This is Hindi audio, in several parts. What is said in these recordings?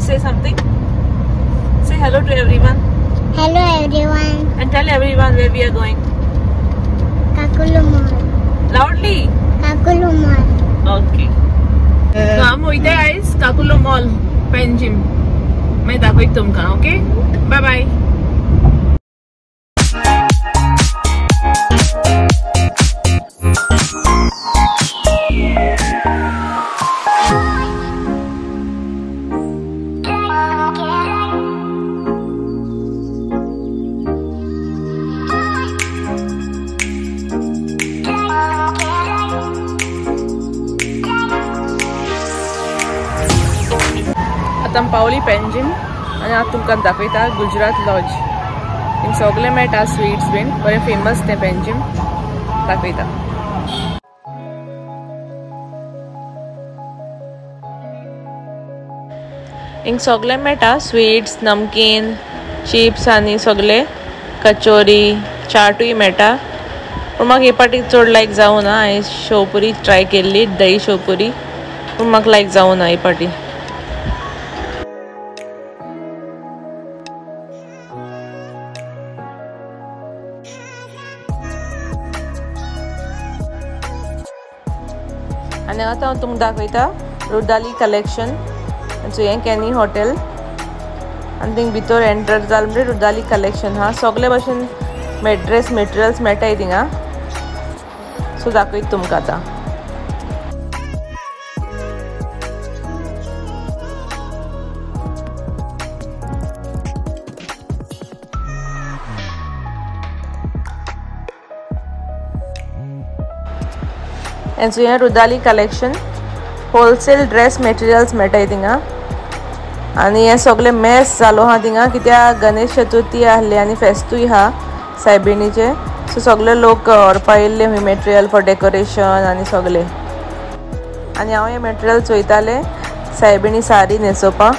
say something? Say hello to everyone. Hello everyone. And tell everyone where we are going. Kakulu Mall. Loudly. Kakulu Mall. Okay. आम होते आइस काकुलो मॉल पेंजिम मैं दाखवते तुमका. Okay bye bye. आता पावली पेंजिम आणि आता तुमकां दाखयता गुजरात लॉज. हिंग सगळे मेळटा स्वीट्स बीन बरे फेमस ते पेंजिम दाखयता. हिंग सगळे मेळटा स्वीट्स नमकीन चिप्स आनी सगळे कचोरी चाटूय मेळटा. पूण म्हाका हे पाटी चड लायक जावना. हांवें शेवपुरी ट्राय केल्ली दही शेवपुरी पूण म्हाका लायक जावना हे पाटी. आनी आतां हांव तुमकां दाखयता रुदाली कलेक्शन. सो हें कॅनी हॉटेल आनी थिंग भितर एंटर जाल म्हणजे रुदाली कलेक्शन हा. सगळे भशेन ड्रेस मटेरियल्स मेळटाय थिंगा. सो दाखयता तुमकां आतां. एंड सो हें Rudali collection wholesale dress materials मेळटाय थिंगा. आनी हें सगळें मेस जालो हा थिंगा कित्याक गणेश चतुर्थी आहली आनी फेस्तूय हा सायबिणीचे. सो सगळे लोक व्हरपा येयल्ले हूंय मटेरियल फॉर डेकोरेशन आनी सगळे. आनी हांव हें मटेरियल चोयतालें सायबिणी साडी न्हेसोवपा.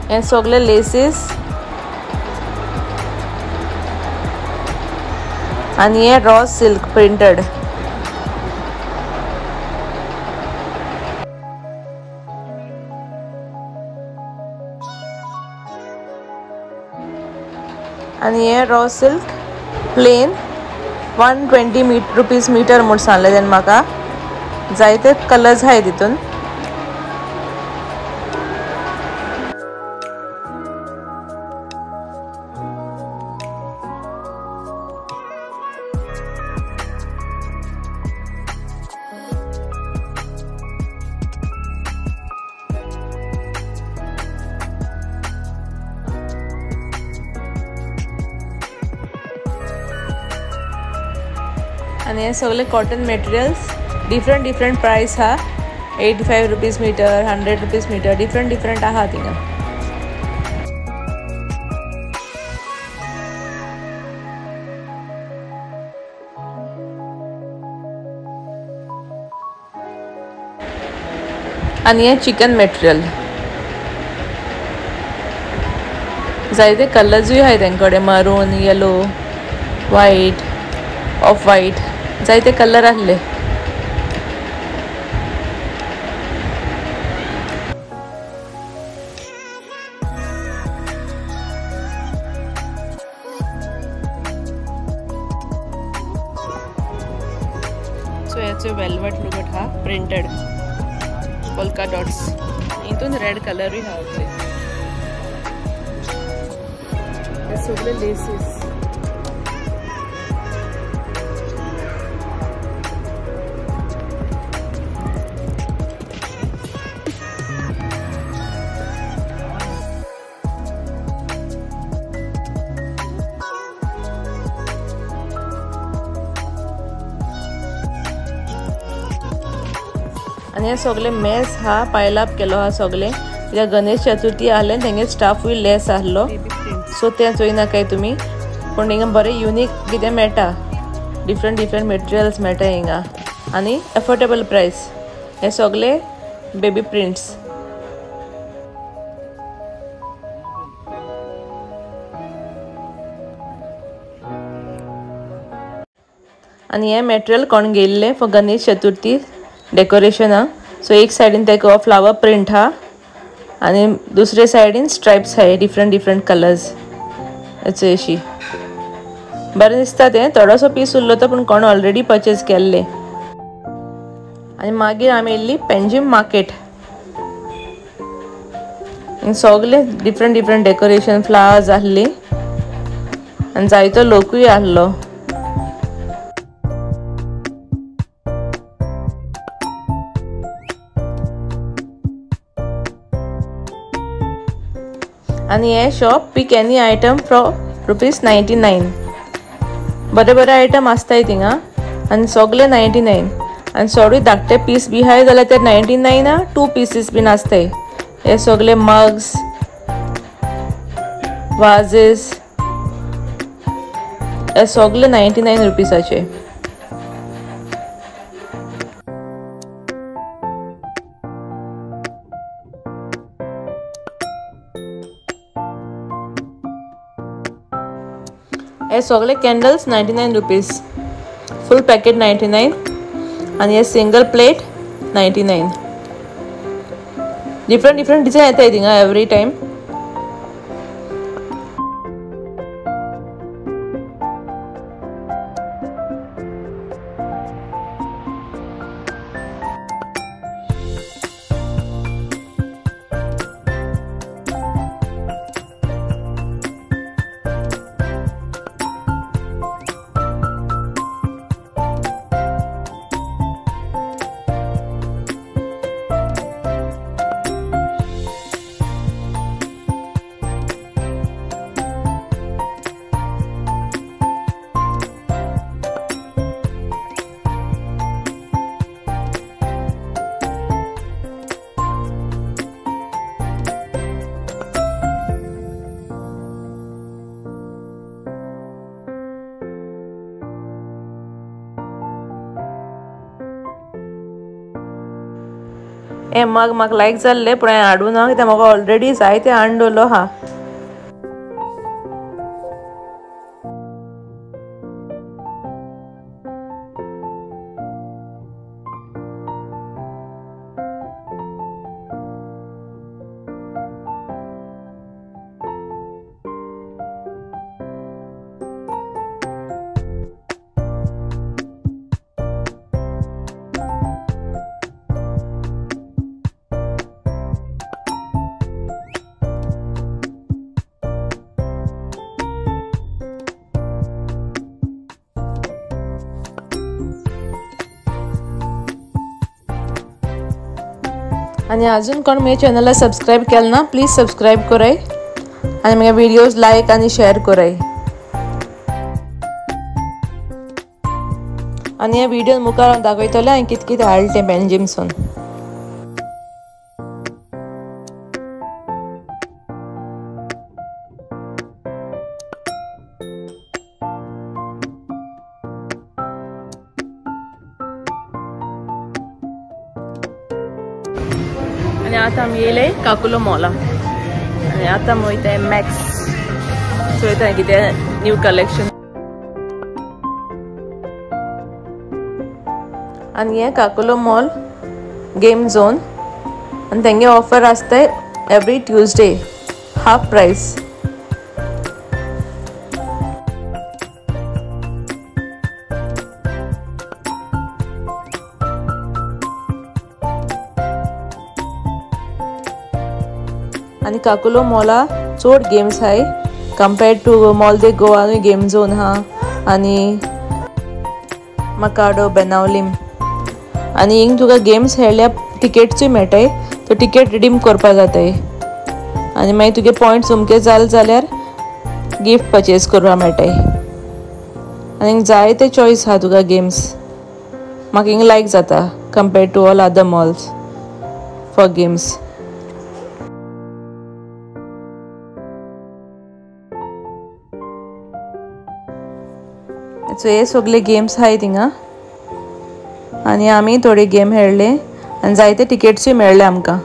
हें सगळे लेसीस आनी हे रॉ सिल्क प्रिंटेड. आनी हे raw silk plain 120 rupees metre म्हूण सांगलें तेणें म्हाका. जायते कलर्स आहाय तितून. आनी हे सगळे कॉटन मटेरियल्स डिफरंट प्राइस हा. 85 rupees metre 100 rupees metre different आहा थिंगा. आनी हे चिकन मटेरियल जायते कलर्सूय आहाय तेंकडे maroon yellow white off white जायते कलर आहले. सो याचे वेलवेट लुगट हा प्रिंटेड पोल्का डॉट्स. हितून रेड कलरूय हा. हे सगळे लेसीस. आनी हे सगळे मेस हा पायल अप केलो हा सगळे कित्याक गणेश चतुर्थी आहले तेंगे स्टाफूय लेस आहलो. सो तें चोयनाकाय तुमी. पूण हिंगा बरें युनीक कितें मेळटा. डिफरंट मटेरियल्स मेळटा हिंगा आनी एफोर्डेबल प्रायस. हे सगळे बेबी प्रिंट्स. आनी हे मटेरियल कोण घेयल्ले फॉर गणेश चतुर्थी डेकोरेशन हा. सो एक सायडीन तेका फ्लावर प्रिंट हा आणि दुसरे सायडीन स्ट्राइप्स आहे डिफरंट कलर्स. अशी बरें दिसता तें. थोडोसो पीस उरलो तो पूण कोण ऑलरेडी परचेज केल्ले. आनी मागीर आमी येयल्ली पेंजीम मार्केट. सगळे डिफरंट डेकोरेशन फ्लावर्स आहली आनी जायतो लोकूय आहलो. आनी हे shop pick any item from ₹99. बरे आयटम आसताय थिंगा आनी सगळे 99. आनी सोडूय धाकटे पीस बी हाय जाल्यार ते 99 2 पीसीस बीन आसताय. हे सगळे मग्स, वाजेस हे सगळे ₹99. हे सगळे कॅन्डल्स ₹99. फुल पॅकेट 99 आणि हे सिंगल प्लेट 99. डिफरंट डिझायन येताय थिंगा एवरी टाइम. हे मग म्हाका लायक जाल्ले पूण हांवें हाडूं ना कित्याक म्हाका ऑलरेडी जायते हाडून दवरलो हा. आणि अजून कोण माझ्या चॅनलला सबस्क्राइब केलं ना प्लीज सबस्क्राइब कराय आणि माझ्या व्हिडिओज लाईक आणि शेअर कराय. आणि ह्या व्हिडिओन मुखार दाखयतले हांवें कितें कितें हाडलें पेंजीमसून. आणि आता आमी येयले काकुलो मॉला आणि आता वयताय मॅक्स. चोयताय कितें न्यू कलेक्शन. आणि हे काकुलो मॉल गेम झोन आणि तेंगे ऑफर आसताय एवरी ट्यूजडे हाफ प्राइस. आणि काकुलो मॉला चड गेम्स हाय कंपेर्ड टू मॉल दे गोवा गेम झोन हा आणि मकाडो बेनावलीम. आणि हिंग तुका गेम्स खेळल्या टिकेट्सूय मेळटाय. तो टिकेट रिडीम करपा जाताय आणि मागीर तुगे पॉयंट्स उमके जाल जाल्यार गिफ्ट परचेज करपा मेळटाय. आनी जायते चॉयस हा तुका गेम्स. म्हाका हिंग लायक जाता compared to all other malls for games. So हे सगळे गेम्स हाय थिंगा आणि आमी थोडे गेम खेळले आणि जायते टिकेट्सूय मेळ्ळे आमकां.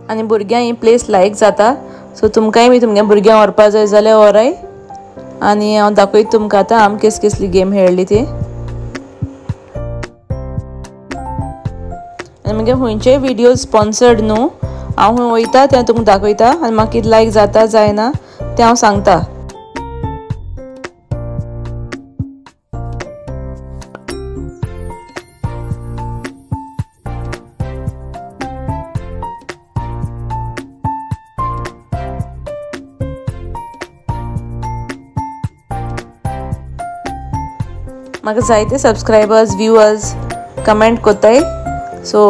आणि भुरग्यांक ही प्लेस लायक जाता. सो तुमकांय बी तुमगे भुरग्यांक व्हरपा जाय जाल्यार व्हराय आनी हांव दाखयता तुमकां आतां आमी कसली गेम खेळ्ळी ती. आनी म्हगे खंयचेय व्हिडिओ स्पॉन्सर्ड न्हू, हांव खंय वयता तें तुमकां दाखयता आनी म्हाका कितें लायक जाता जायना तें हांव सांगता. म्हाका जायते सबस्क्रायबर्स व्ह्यूअर्स कमेंट कोत्ताय, so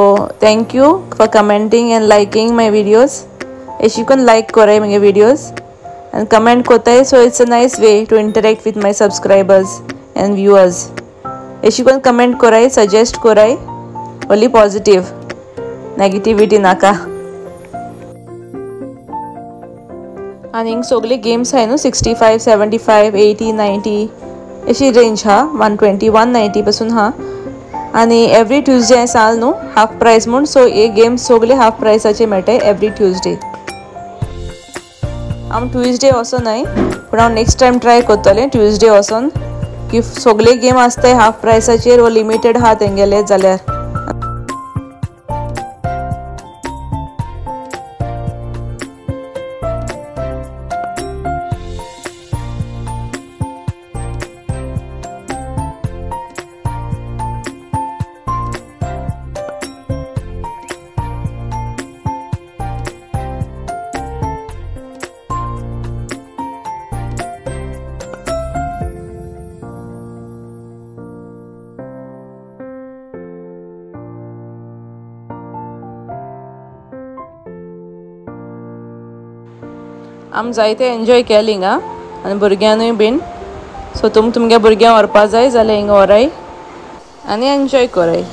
thank you for commenting and liking my videos. अशी करून लायक कोराय म्हगे व्हिडिओज एंड कमेंट कोत्ताय. So it's a nice way to interact with my subscribers and viewers. अशी करून कमेंट कोराय, सजेस्ट कोराय, ओन्ली पॉजिटीव, नेगेटिविटी नाका. आनी हिंग सगळे गेम्स आहाय न्हू 65, 75, 80, 90 अशी रेंज हा. 120, 190 पासून हा. आनी एवरी ट्यूजडे सांग न्हू हाफ प्रायस म्हूण, सो हे गेम्स सगळे हाफ प्रायसाचे मेळटाय एवरी ट्यूजडे. हांव ट्यूजडे वचोनाय पूण हांव नेक्स्ट टायम ट्राय करतलें ट्यूजडे वचोन, की सगळे गेम आसताय हाफ प्रायसाचेर वो लिमिटेड हा तेंगेले जाल्यार. आम जायते एन्जॉय केलें हिंगा आनी भुरग्यांनूय बीन. सो तुमगे भुरग्यांक व्हरपा जाय जाल्यार हिंगा व्हराय आनी एन्जॉय कोराय.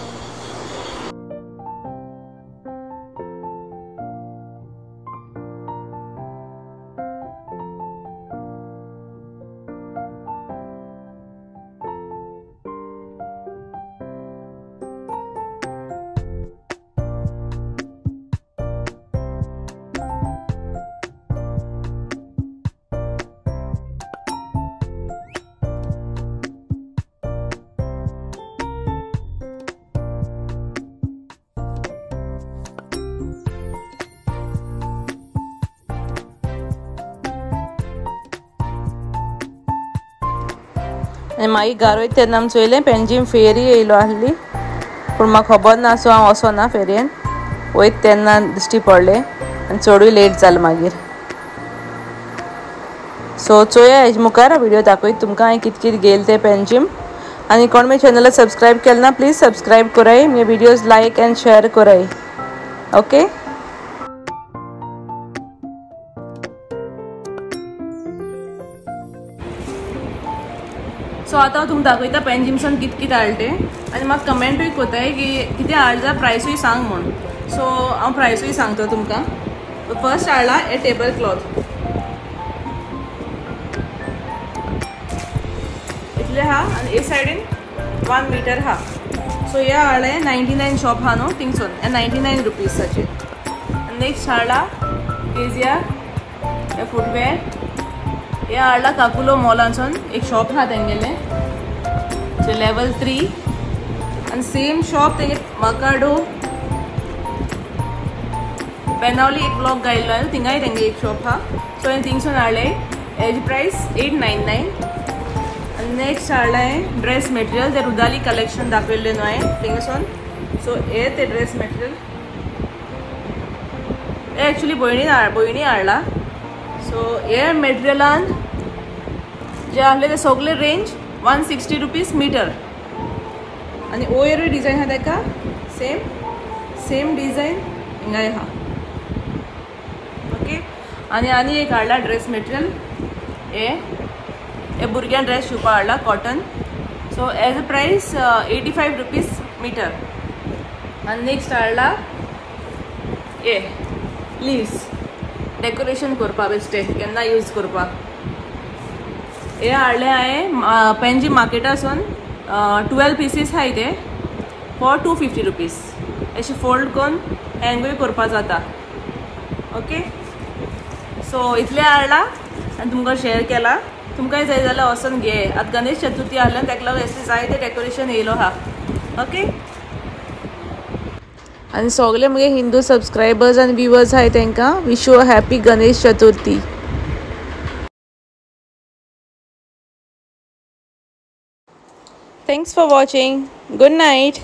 आनी मागीर घरा वयता तेन्ना आमी चोयलें पेन्जीम फेरी येयलो आहली, पूण म्हाका खबर ना, सो हांव वचोना फेरयेन. वयता तेन्ना दिश्टी पडलें आनी चडूय लेट जालें मागीर. सो चोया हेजे मुखार व्हिडिओ दाखयता तुमकां हांवें कितें कितें गेलें तें पेन्जीम. आनी कोण म्हज्या चॅनलाक सबस्क्रायब केलें ना प्लीज सबस्क्रायब कोराय, म्हजे व्हिडिओज लायक एंड शेअर कोराय. ओके. सो आतां हांव तुमकां दाखयता पेन्जीमसान कितें कितें हाडलें तें, आनी म्हाका कमेंटूय कोत्ताय की कितें हाडलें जाल्यार प्रायसूय सांग म्हूण. सो हांव प्रायसूय सांगता तुमकां. फर्स्ट हाडला हे टेबल क्लॉथ, इतले हा आनी हे सायडीन 1 मीटर हा. सो हे हाडलें 99 शॉप हा न्हू थिंगसून, हे 99 रुपीसाचे. आनी नेक्स्ट हाडला केजिया हे फुटवेअर. हे हाडला काकुलो मॉलांसून, एक शॉप हा तेंगेलें, सो लेवल 3. आनी सेम शॉप तेंगे मकाडो बेनावली एक ब्लॉक घायल्लो आनी थिंगाय तेंगे एक शॉप हा. सो हांवें थिंगसून हाडलें. हेजी प्रायस 899. आनी नेक्स्ट हाडलें हांवें ड्रेस मेटेरियल, ते रुदाली कलेक्शन दाखयल्लें न्हू हांवें थिंगासून. सो हे ते ड्रेस मेटेरियल हे एक्चुली भयणी हाडला. सो हे मेटेरियलान जे आहले ते सगळे रेंज 160 रुपीज मीटर. आनी वयरूय डिजायन हा तेका सेम डिजायन हिंगाय हा. ओके. आनी एक हाडला ड्रेस मेटेरियल, हे भुरग्यां ड्रेस शिवपा हाडला कॉटन. सो एज अ प्रायस 85 रुपीज मीटर. आनी नेक्स्ट हाडला हे लिव्स डेकोरेशन करपा बेश्टे केन्ना यूज करपाक. हे हाडले हांवें पेन्जीम मार्केटासून. 12 पीसीस हाय ते फॉर 250 रुपीज. अशें फोल्ड करून हँगूय करपा जाता. ओके. सो इतलें हाडला आनी तुमकां शेअर केला. तुमकांय जाय जाल्यार वचून घे. आतां गणेश चतुर्थी आहल्यान ताका लागून असलें जायतें डेकोरेशन येयलो हा. ओके. आनी सगळे मुगे हिंदू सबस्क्रायबर्स आनी व्ह्युअर्स आहाय तांकां wish you a happy Ganesh Chaturthi. Thanks for watching. Good night.